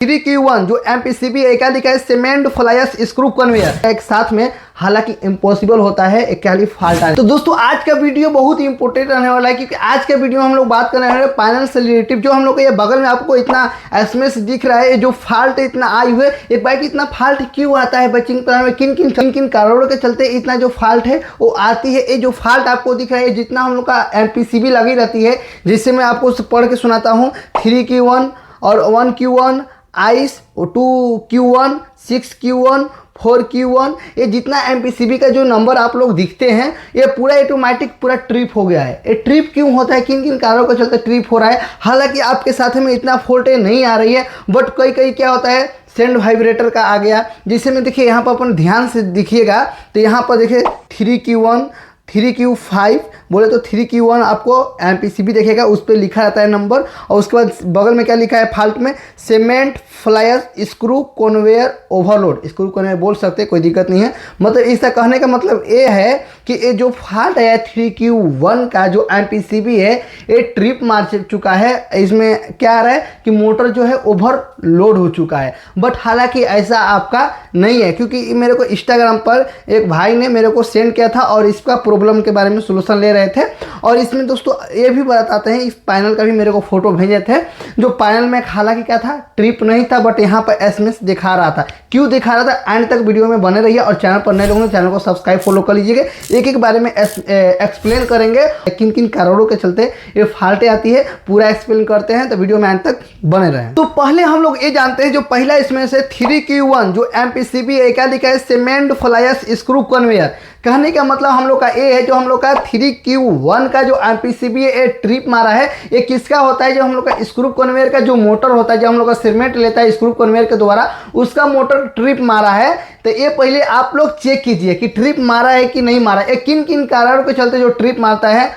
3Q1 जो MPCB एक लिखा है सीमेंट फ्लायर्स स्क्रू कन्वेयर एक साथ में, हालांकि इम्पॉसिबल होता है एक क्या फॉल्ट है। तो दोस्तों आज का वीडियो बहुत ही इंपॉर्टेंट रहने वाला है, क्योंकि आज के वीडियो में हम लोग बात करने वाले हैं पैनल से रिलेटिव। जो हम लोग ये बगल में आपको इतना एसएमएस दिख रहा है, जो फॉल्ट इतना आई हुए, एक बाइक इतना फॉल्ट क्यों आता है बचिंग पैनल में, किन किन कारणों के चलते इतना जो फॉल्ट है वो आती है। ये जो फॉल्ट आपको दिख रहा है, जितना हम लोग का MPCB लगी रहती है, जिससे मैं आपको पढ़ के सुनाता हूँ। 3Q1 और 1Q1 ice, 2Q1, 6Q1, 4Q1, ये जितना MPCB का जो नंबर आप लोग दिखते हैं, ये पूरा ऑटोमेटिक पूरा ट्रिप हो गया है। ये ट्रिप क्यों होता है, किन किन कारणों के चलते ट्रिप हो रहा है। हालांकि आपके साथ में इतना फॉल्ट नहीं आ रही है, बट कई क्या होता है, सेंड वाइब्रेटर का आ गया, जिससे में देखिए यहाँ पर अपन ध्यान से दिखिएगा तो यहाँ पर देखिए 3Q1, 3Q5 बोले तो 3Q1 आपको MPCB देखेगा, उस पर लिखा रहता है नंबर, और उसके बाद बगल में क्या लिखा है फॉल्ट में, cement flyers screw conveyor overload. Screw conveyor बोल सकते हैं, कोई दिक्कत नहीं है। मतलब इसका कहने का मतलब ये है कि ये जो फॉल्ट है 3Q1 का जो MPCB है, ये ट्रिप मार चुका है। इसमें क्या आ रहा है कि मोटर जो है ओवरलोड हो चुका है, बट हालांकि ऐसा आपका नहीं है, क्योंकि मेरे को इंस्टाग्राम पर एक भाई ने मेरे को सेंड किया था और इसका प्रॉब्लम के बारे में सोल्यूशन ले रहे थे। और इसमें दोस्तों ये भी बताते हैं, इस पैनल का भी मेरे को फोटो भेजे थे, जो पैनल में हालांकि क्या था, ट्रिप नहीं था, बट यहाँ पर एसएमएस दिखा रहा था। क्यों दिखा रहा था, एंड तक वीडियो में बने रहिए, और चैनल पर नए लोगों ने चैनल को सब्सक्राइब फॉलो कर लीजिएगा। एक एक बारे में एक्सप्लेन करेंगे किन किन कारणों के चलते ये फॉल्ट आती है, पूरा एक्सप्लेन करते हैं, तो वीडियो में एंड तक बने रहें। तो पहले हम लोग ये जानते हैं, जो पहला इसमें से 3Q1 जो MPCB एक लिखा है सीमेंट फ्लायर्स स्क्रू कन्वेयर। कहने का मतलब हम लोग का ये है, जो हम लोग का 3Q1 का जो MPCB है, ट्रिप मारा है। ये किसका होता है, जो हम लोग का स्क्रू कन्वेयर का जो मोटर होता है, जो हम लोग का सीमेंट लेता है स्क्रू कन्वेयर के द्वारा, उसका मोटर ट्रिप मारा है। तो ये पहले आप लोग चेक कीजिए कि ट्रिप मारा है कि नहीं मारा है। किन किन कारणों के चलते जो ट्रिप मारता है,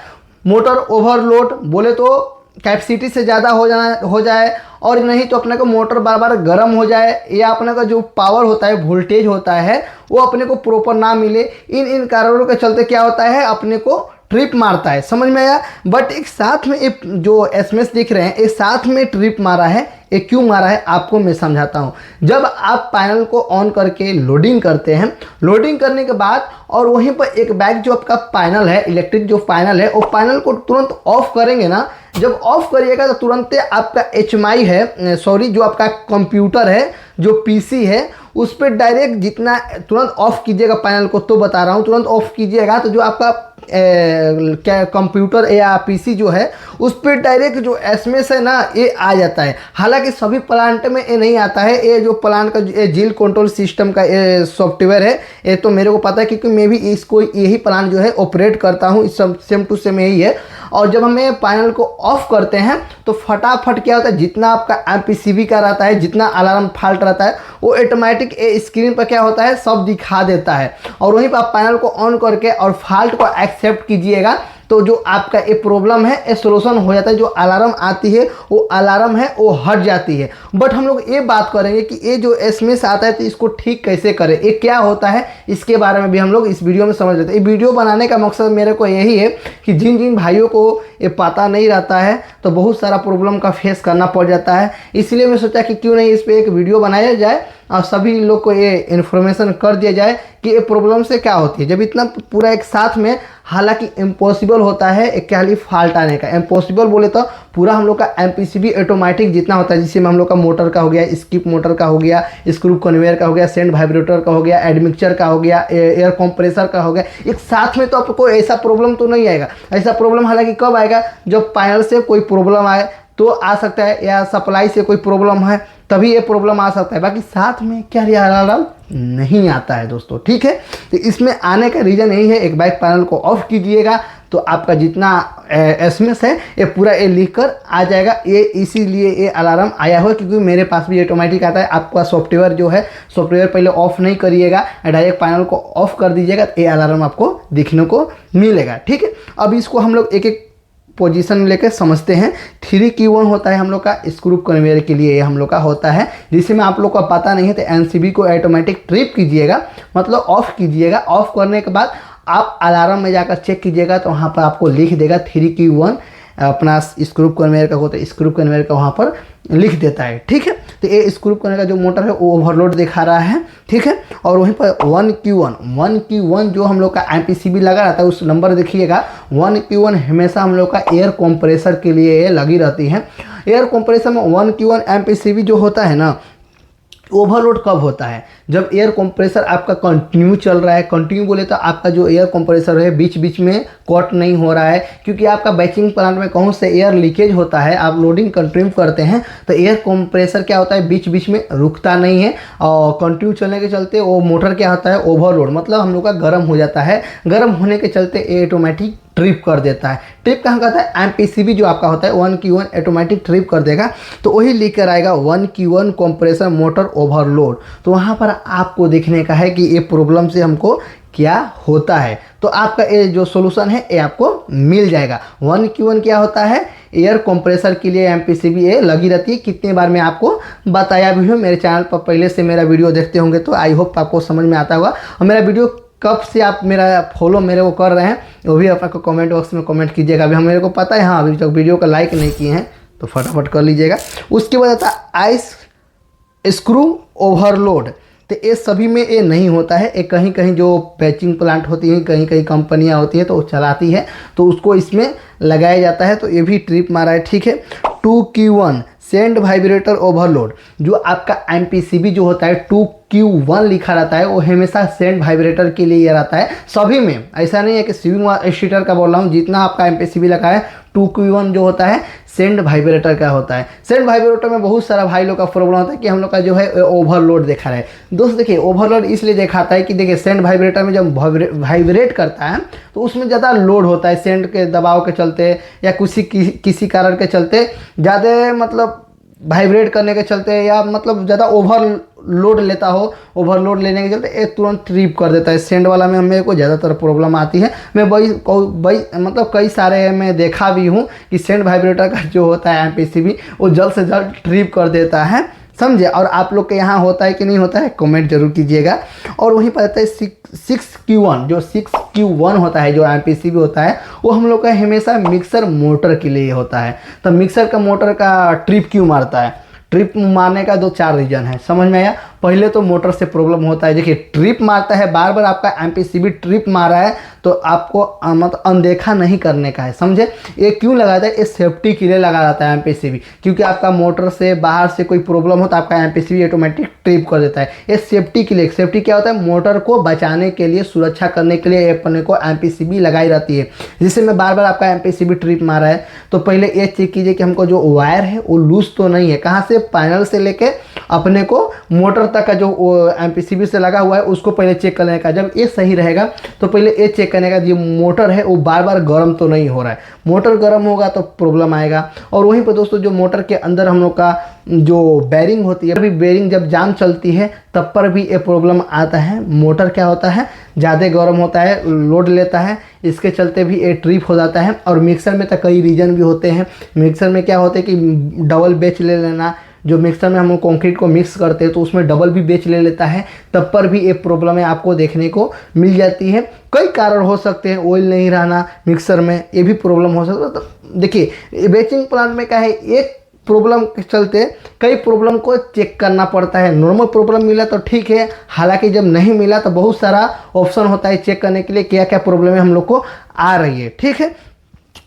मोटर ओवरलोड बोले तो कैपेसिटी से ज़्यादा हो जाए, और नहीं तो अपने को मोटर बार बार गर्म हो जाए, या अपने का जो पावर होता है, वोल्टेज होता है, वो अपने को प्रॉपर ना मिले। इन कारणों के चलते क्या होता है, अपने को ट्रिप मारता है। समझ में आया। बट एक साथ में एक जो एसएमएस दिख रहे हैं, एक साथ में ट्रिप मारा है। ये क्यों मारा है आपको मैं समझाता हूँ। जब आप पैनल को ऑन करके लोडिंग करते हैं, लोडिंग करने के बाद और वहीं पर एक बैग जो आपका पैनल है, इलेक्ट्रिक जो पैनल है, वो पैनल को तुरंत ऑफ करेंगे ना। जब ऑफ करिएगा तो तुरंत आपका HMI है, सॉरी जो आपका कंप्यूटर है, जो PC है, उस पर डायरेक्ट जितना तुरंत ऑफ कीजिएगा पैनल को, तो बता रहा हूँ तुरंत ऑफ कीजिएगा, तो जो आपका क्या कंप्यूटर या PC जो है, उस पर डायरेक्ट जो एसएमएस है ना, ये आ जाता है। हालांकि सभी प्लांट में ये नहीं आता है। ये जो प्लांट का जील कंट्रोल सिस्टम का ये सॉफ्टवेयर है, ये तो मेरे को पता है, क्योंकि मैं भी इसको यही प्लांट जो है ऑपरेट करता हूँ, सेम टू सेम यही है। और जब हमें पैनल को ऑफ करते हैं तो फटाफट क्या होता है, जितना आपका MPCB का रहता है, जितना अलार्म फॉल्ट रहता है, वो ऑटोमेटिक स्क्रीन पर क्या होता है, सब दिखा देता है। और वहीं पर आप पैनल को ऑन करके और फॉल्ट को एक्सेप्ट कीजिएगा, तो जो आपका ये प्रॉब्लम है, ये सोल्यूशन हो जाता है। जो अलार्म आती है, वो अलार्म है, वो हट जाती है। बट हम लोग ये बात करेंगे कि ये जो एसएमएस आता है, तो इसको ठीक कैसे करें, ये क्या होता है, इसके बारे में भी हम लोग इस वीडियो में समझ लेते हैं। ये वीडियो बनाने का मकसद मेरे को यही है कि जिन भाइयों को ये पता नहीं रहता है, तो बहुत सारा प्रॉब्लम का फेस करना पड़ जाता है। इसलिए मैं सोचा कि क्यों नहीं इस पर एक वीडियो बनाया जाए और सभी लोग को ये इन्फॉर्मेशन कर दिया जाए कि ये प्रॉब्लम से क्या होती है। जब इतना पूरा एक साथ में, हालांकि इम्पॉसिबल होता है एक क्या फॉल्ट आने का। इम्पॉसिबल बोले तो पूरा हम लोग का MPCB ऑटोमेटिक जितना होता है, जिसमें हम लोग का मोटर का हो गया, स्किप मोटर का हो गया, स्क्रू कन्वेयर का हो गया, सेंड वाइब्रेटर का हो गया, एडमिक्सचर का हो गया, एयर कंप्रेसर का हो गया, एक साथ में तो आपको ऐसा प्रॉब्लम तो नहीं आएगा। ऐसा प्रॉब्लम हालांकि कब आएगा, जब पैनल से कोई प्रॉब्लम आए तो आ सकता है, या सप्लाई से कोई प्रॉब्लम है तभी ये प्रॉब्लम आ सकता है। बाकी साथ में क्या अलार्म नहीं आता है दोस्तों, ठीक है। तो इसमें आने का रीज़न यही है, एक बाइक पैनल को ऑफ कीजिएगा तो आपका जितना एसएमएस है, ये पूरा ये लिख कर आ जाएगा। ये इसीलिए ये अलार्म आया हुआ, क्योंकि मेरे पास भी ऑटोमेटिक आता है। आपका सॉफ्टवेयर जो है, सॉफ्टवेयर पहले ऑफ नहीं करिएगा, डायरेक्ट पैनल को ऑफ कर दीजिएगा, तो ये अलार्म आपको दिखने को मिलेगा, ठीक है। अब इसको हम लोग एक एक पोजीशन लेकर समझते हैं। 3Q1 होता है हम लोग का स्क्रू कन्वेयर के लिए, ये हम लोग का होता है, जिसमें आप लोग का पता नहीं है, तो MPCB को ऑटोमेटिक ट्रिप कीजिएगा, मतलब ऑफ कीजिएगा। ऑफ करने के बाद आप अलार्म में जाकर चेक कीजिएगा, तो वहाँ पर आपको लिख देगा 3Q1 अपना स्क्रू कन्वेयर का होता है, स्क्रू कन्वेयर का वहाँ पर लिख देता है। ठीक है, तो ये स्क्रू कन्वेयर का जो मोटर है वो ओवरलोड दिखा रहा है। ठीक है, और वहीं पर 1Q1 जो हम लोग का MPCB लगा रहता है उस नंबर देखिएगा, 1Q1 हमेशा हम लोग का एयर कंप्रेसर के लिए लगी रहती है। एयर कंप्रेसर में 1Q1 MPCB जो होता है ना, ओवरलोड कब होता है? जब एयर कंप्रेसर आपका कंटिन्यू चल रहा है। कंटिन्यू बोले तो आपका जो एयर कंप्रेसर है बीच बीच में कट नहीं हो रहा है, क्योंकि आपका बैचिंग प्लांट में कौन से एयर लीकेज होता है, आप लोडिंग कंटिन्यू करते हैं तो एयर कंप्रेसर क्या होता है, बीच बीच में रुकता नहीं है और कंटिन्यू चलने के चलते वो मोटर क्या होता है, ओवरलोड मतलब हम लोग का गर्म हो जाता है। गर्म होने के चलते ऑटोमेटिक ट्रिप कर देता है। ट्रिप कहाँ करता है? MPCB जो आपका होता है 1Q1 ऑटोमेटिक ट्रिप कर देगा, तो वही लेकर आएगा 1Q1 कंप्रेसर मोटर ओवरलोड। तो वहाँ पर आपको देखने का है कि ये प्रॉब्लम से हमको क्या होता है, तो आपका ये जो सोल्यूशन है ये आपको मिल जाएगा। 1Q1 क्या होता है, एयर कंप्रेसर के लिए MPCB ये लगी रहती है। कितने बार मैं आपको बताया भी हूँ, मेरे चैनल पर पहले से मेरा वीडियो देखते होंगे तो आई होप आपको समझ में आता होगा। और मेरा वीडियो कब से आप मेरा फॉलो मेरे को कर रहे हैं वो भी आपको कमेंट बॉक्स में कमेंट कीजिएगा। अभी हम मेरे को पता है, हाँ अभी तक वीडियो को लाइक नहीं किए हैं तो फटाफट कर लीजिएगा। उसके बाद आता है आइस स्क्रू ओवरलोड। तो ये सभी में ये नहीं होता है, ये कहीं कहीं जो बैचिंग प्लांट होती हैं, कहीं कहीं कंपनियां होती हैं तो वो चलाती है तो उसको इसमें लगाया जाता है, तो ये भी ट्रिप मारा है। ठीक है, 2Q1 सेंड वाइब्रेटर ओवरलोड, जो आपका MPCB जो होता है 2Q1 लिखा रहता है वो हमेशा सेंड वाइब्रेटर के लिए रहता है सभी में। ऐसा नहीं है कि स्विंग स्टीटर का बोल रहा हूँ, जितना आपका MPCB लगा है 2Q1 जो होता है सेंड वाइब्रेटर का होता है। सेंड वाइब्रेटर में बहुत सारा भाई लोग का प्रॉब्लम होता है कि हम लोग का जो है ओवरलोड देखा रहा है। दोस्त देखिए, ओवरलोड इसलिए दिखाता है कि देखिए सेंड वाइब्रेटर में जब वाइब्रेट करता है तो उसमें ज़्यादा लोड होता है, सेंड के दबाव के चलते या किसी कारण के चलते ज़्यादा मतलब वाइब्रेट करने के चलते या मतलब ज़्यादा ओवरलोड लेता हो, ओवरलोड लेने के चलते ये तुरंत ट्रिप कर देता है। सेंड वाला में मेरे को ज़्यादातर प्रॉब्लम आती है। मैं मतलब कई सारे मैं देखा भी हूँ कि सेंड वाइब्रेटर का जो होता है MPCB वो जल्द से जल्द ट्रिप कर देता है, समझे। और आप लोग के यहाँ होता है कि नहीं होता है कमेंट जरूर कीजिएगा। और वहीं पर आता है 6Q1, जो 6Q1 होता है जो MPCB होता है वो हम लोग का हमेशा मिक्सर मोटर के लिए होता है। तो मिक्सर का मोटर का ट्रिप क्यों मारता है? ट्रिप मारने का 2-4 रीज़न है, समझ में आया। पहले तो मोटर से प्रॉब्लम होता है, देखिए ट्रिप मारता है, बार बार आपका MPCB ट्रिप मारा है तो आपको मतलब अनदेखा नहीं करने का है, समझे। ये क्यों लगाता है? ये सेफ्टी के लिए लगा रहता है MPCB, क्योंकि आपका मोटर से बाहर से कोई प्रॉब्लम हो तो आपका MPCB ऑटोमेटिक ट्रिप कर देता है। ये सेफ्टी के लिए, सेफ्टी क्या होता है, मोटर को बचाने के लिए, सुरक्षा करने के लिए अपने को MPCB लगाई रहती है। जिससे मैं बार बार आपका MPCB ट्रिप मारा है तो पहले ये चेक कीजिए कि हमको जो वायर है वो लूज तो नहीं है, कहाँ से, पैनल से लेके अपने को मोटर तक का जो MPCB से लगा हुआ है उसको पहले चेक करने का। जब ये सही रहेगा तो पहले ये चेक करने का जो मोटर है वो बार बार गर्म तो नहीं हो रहा है। मोटर गर्म होगा तो प्रॉब्लम आएगा। और वहीं पर दोस्तों जो मोटर के अंदर हम लोग का जो बेरिंग होती है, अभी बेरिंग जब जाम चलती है तब पर भी ये प्रॉब्लम आता है। मोटर क्या होता है, ज़्यादा गर्म होता है, लोड लेता है, इसके चलते भी ये ट्रिप हो जाता है। और मिक्सर में तो कई रीजन भी होते हैं। मिक्सर में क्या होता है कि डबल बैच ले लेना, जो मिक्सर में हम कंक्रीट को मिक्स करते हैं तो उसमें डबल भी बैच ले लेता है, तब पर भी ये प्रॉब्लम है आपको देखने को मिल जाती है। कई कारण हो सकते हैं, ऑयल नहीं रहना मिक्सर में, ये भी प्रॉब्लम हो सकता है। तो देखिए बैचिंग प्लांट में क्या है, एक प्रॉब्लम के चलते कई प्रॉब्लम को चेक करना पड़ता है। नॉर्मल प्रॉब्लम मिला तो ठीक है, हालांकि जब नहीं मिला तो बहुत सारा ऑप्शन होता है चेक करने के लिए क्या क्या प्रॉब्लम है हम लोग को आ रही है, ठीक है।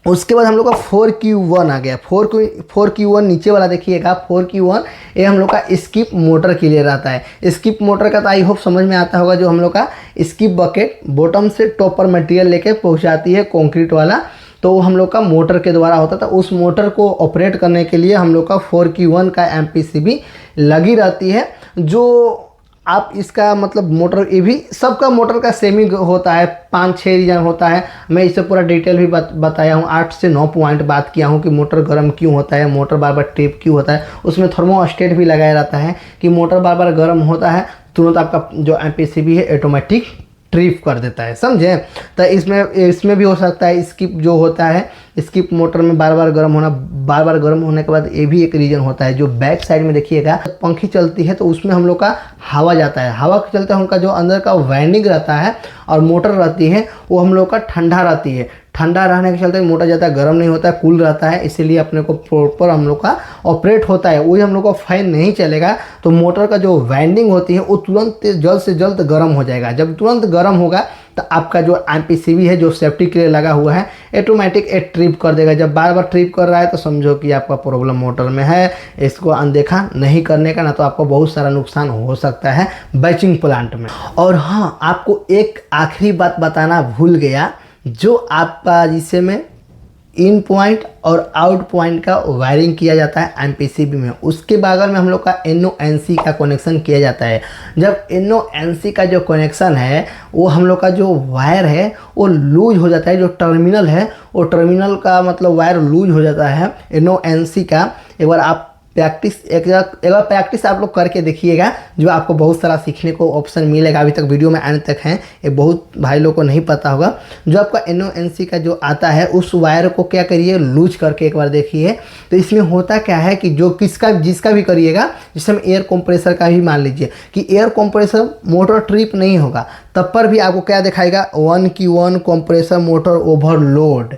उसके बाद हम लोग का 4Q1 आ गया। 4Q1 नीचे वाला देखिएगा, 4Q1 ये हम लोग का स्किप मोटर के लिए रहता है। स्किप मोटर का तो आई होप समझ में आता होगा, जो हम लोग का स्किप बकेट बॉटम से टॉप पर मटेरियल लेके पहुंचाती है कंक्रीट वाला, तो वो हम लोग का मोटर के द्वारा होता था। उस मोटर को ऑपरेट करने के लिए हम लोग का 4Q1 का MPCB लगी रहती है। जो आप इसका मतलब मोटर, ये भी सबका मोटर का सेम ही होता है, 5-6 रीजन होता है। मैं इससे पूरा डिटेल भी बताया हूँ, 8 से 9 पॉइंट बात किया हूँ कि मोटर गर्म क्यों होता है, मोटर बार बार ट्रिप क्यों होता है। उसमें थर्मोस्टेट भी लगाया रहता है कि मोटर बार बार गर्म होता है तुरंत आपका जो MPCB है ऑटोमेटिक ट्रिप कर देता है, समझे। तो इसमें भी हो सकता है स्किप जो होता है, स्किप मोटर में बार बार गर्म होने के बाद ये भी एक रीजन होता है। जो बैक साइड में देखिएगा पंखी चलती है तो उसमें हम लोग का हवा जाता है, हवा के चलते उनका जो अंदर का वाइंडिंग रहता है और मोटर रहती है वो हम लोग का ठंडा रहती है। ठंडा रहने के चलते मोटर ज़्यादा गर्म नहीं होता है, कूल रहता है, इसीलिए अपने को प्रॉपर हम लोग का ऑपरेट होता है। वही हम लोग का फैन नहीं चलेगा तो मोटर का जो वाइंडिंग होती है वो तुरंत जल्द से जल्द गर्म हो जाएगा। जब तुरंत गर्म होगा तो आपका जो MPCB है जो सेफ्टी के लिए लगा हुआ है ऑटोमेटिक ट्रिप कर देगा। जब बार बार ट्रिप कर रहा है तो समझो कि आपका प्रॉब्लम मोटर में है। इसको अनदेखा नहीं करने का, ना तो आपको बहुत सारा नुकसान हो सकता है बैचिंग प्लांट में। और हाँ, आपको एक आखिरी बात बताना भूल गया, जो आपका जिससे में इन पॉइंट और आउट पॉइंट का वायरिंग किया जाता है MPCB में, उसके बगल में हम लोग का NONC का कनेक्शन किया जाता है। जब NONC का जो कनेक्शन है वो हम लोग का जो वायर है वो लूज हो जाता है, जो टर्मिनल है वो टर्मिनल का मतलब वायर लूज हो जाता है NONC का। एक बार आप एक बार प्रैक्टिस आप लोग करके देखिएगा, जो आपको बहुत सारा सीखने को ऑप्शन मिलेगा। अभी तक वीडियो में आने तक हैं, ये बहुत भाई लोग को नहीं पता होगा। जो आपका NONC का जो आता है उस वायर को क्या करिए, लूज करके एक बार देखिए। तो इसमें होता क्या है कि जो जिसका भी करिएगा, जिसमें एयर कंप्रेसर का भी मान लीजिए कि एयर कंप्रेसर मोटर ट्रिप नहीं होगा, तब पर भी आपको क्या दिखाएगा, 1Q1 कंप्रेसर मोटर ओवरलोड।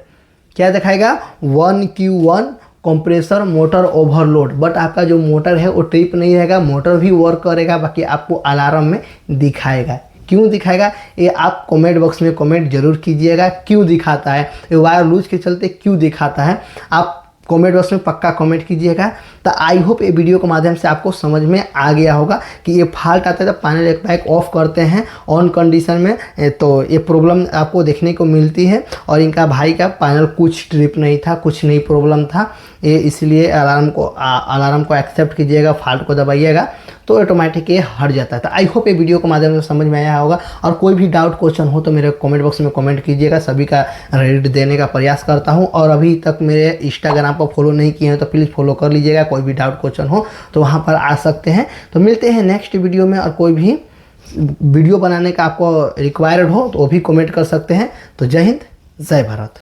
क्या दिखाएगा, 1Q1 compressor motor overload. But आपका जो मोटर है वो ट्रिप नहीं रहेगा, मोटर भी वर्क करेगा, बाकी आपको अलार्म में दिखाएगा। क्यों दिखाएगा ये आप कमेंट बॉक्स में कमेंट जरूर कीजिएगा, क्यों दिखाता है ये वायर लूज के चलते, क्यों दिखाता है, आप कमेंट बॉक्स में पक्का कमेंट कीजिएगा। तो आई होप ये वीडियो के माध्यम से आपको समझ में आ गया होगा कि ये फॉल्ट आता है जब पैनल एक बैक ऑफ करते हैं ऑन कंडीशन में, तो ये प्रॉब्लम आपको देखने को मिलती है। और इनका भाई का पैनल कुछ ट्रिप नहीं था, कुछ नहीं प्रॉब्लम था ये, इसलिए अलार्म को एक्सेप्ट कीजिएगा, फॉल्ट को दबाइएगा तो ऑटोमेटिक ये हट जाता है। तो आई होप ये वीडियो के माध्यम से समझ में आया होगा। और कोई भी डाउट क्वेश्चन हो तो मेरे कमेंट बॉक्स में कमेंट कीजिएगा, सभी का रेडी देने का प्रयास करता हूं। और अभी तक मेरे इंस्टाग्राम पर फॉलो नहीं किए हैं तो प्लीज़ फॉलो कर लीजिएगा। कोई भी डाउट क्वेश्चन हो तो वहाँ पर आ सकते हैं। तो मिलते हैं नेक्स्ट वीडियो में, और कोई भी वीडियो बनाने का आपको रिक्वायर्ड हो तो वो भी कमेंट कर सकते हैं। तो जय हिंद, जय भारत।